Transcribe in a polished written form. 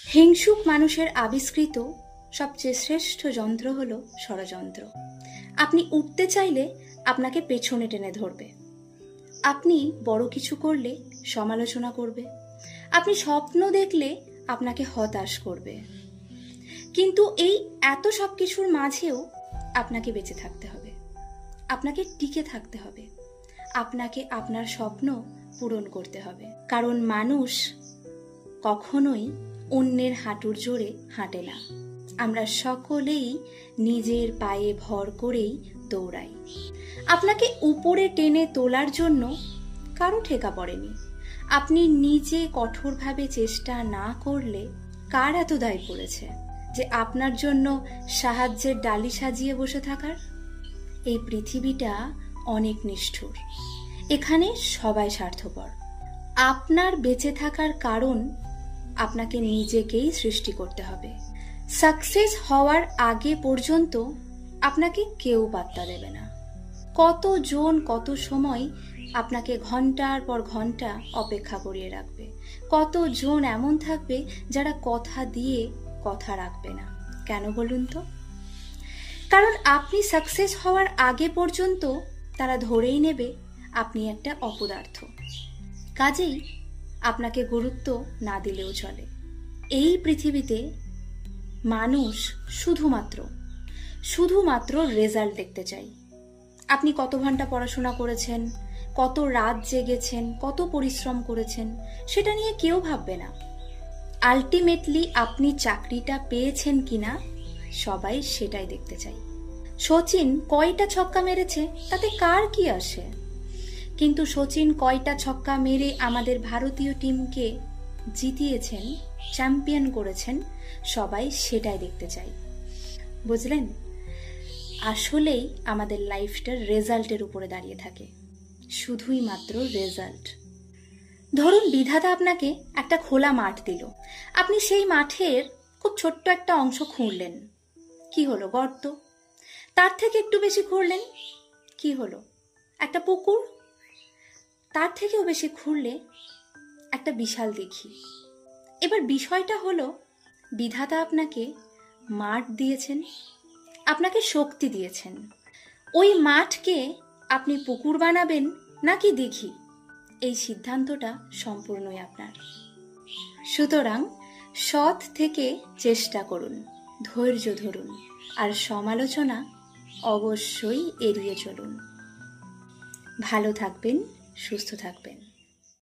হিংসুক মানুষের আবিষ্কৃত সবচেয়ে শ্রেষ্ঠ যন্ত্র হলো ষড়যন্ত্র। আপনি উঠতে চাইলে আপনাকে পেছনে টেনে ধরবে, আপনি বড় কিছু করলে সমালোচনা করবে, আপনি স্বপ্ন দেখলে আপনাকে হতাশ করবে। কিন্তু এই এত সব কিছুর মাঝেও আপনাকে বেঁচে থাকতে হবে, আপনাকে টিকে থাকতে হবে, আপনাকে আপনার স্বপ্ন পূরণ করতে হবে। কারণ মানুষ কখনোই অন্যের হাঁটুর জোরে হাঁটে না। আমরা সকলেই নিজের পায়ে ভর করেই দৌড়াই। আপনাকে উপরে টেনে তোলার জন্য কারো ঠেকা পড়েনি। আপনি নিজে কঠোরভাবে চেষ্টা না করলে কার এত দায় পড়েছে যে আপনার জন্য সাহায্যের ডালি সাজিয়ে বসে থাকার? এই পৃথিবীটা অনেক নিষ্ঠুর, এখানে সবাই স্বার্থপর। আপনার বেঁচে থাকার কারণ আপনাকে নিজেকেই সৃষ্টি করতে হবে। সাকসেস হওয়ার আগে পর্যন্ত আপনাকে কেউ পাত্তা দেবে না। কতজন কত সময় আপনাকে ঘন্টার পর ঘন্টা অপেক্ষা করিয়ে রাখবে। কতজন এমন থাকবে যারা কথা দিয়ে কথা রাখবে না। কেন বলুন তো? কারণ আপনি সাকসেস হওয়ার আগে পর্যন্ত তারা ধরেই নেবে আপনি একটা অপদার্থ। কাজেই আপনাকে গুরুত্ব না দিলেও চলে। এই পৃথিবীতে মানুষ শুধুমাত্র রেজাল্ট দেখতে চাই। আপনি কত ঘন্টা পড়াশোনা করেছেন, কত রাত জেগেছেন, কত পরিশ্রম করেছেন, সেটা নিয়ে কেউ ভাববে না। আলটিমেটলি আপনি চাকরিটা পেয়েছেন কিনা সবাই সেটাই দেখতে চাই। সচিন কয়টা ছক্কা মেরেছে তাতে কার কি আসে? কিন্তু সচিন কয়টা ছক্কা মেরে আমাদের ভারতীয় টিমকে জিতিয়েছেন, চ্যাম্পিয়ন করেছেন, সবাই সেটাই দেখতে চাই। বুঝলেন? আসলেই আমাদের লাইফটা রেজাল্টের উপরে দাঁড়িয়ে থাকে, শুধুই মাত্র রেজাল্ট। ধরুন বিধাতা আপনাকে একটা খোলা মাঠ দিল, আপনি সেই মাঠের খুব ছোট্ট একটা অংশ খুঁড়লেন, কি হলো? গর্ত। তার থেকে একটু বেশি খুঁড়লেন, কি হলো? একটা পুকুর। তার থেকেও বেশি খুঁড়লে একটা বিশাল দিঘি। এবার বিষয়টা হলো, বিধাতা আপনাকে মাঠ দিয়েছেন, আপনাকে শক্তি দিয়েছেন। ওই মাঠকে আপনি পুকুর বানাবেন নাকি দিঘি, এই সিদ্ধান্তটা সম্পূর্ণই আপনার। সুতরাং সৎ থেকে চেষ্টা করুন, ধৈর্য ধরুন, আর সমালোচনা অবশ্যই এড়িয়ে চলুন। ভালো থাকবেন, সুস্থ থাকবেন।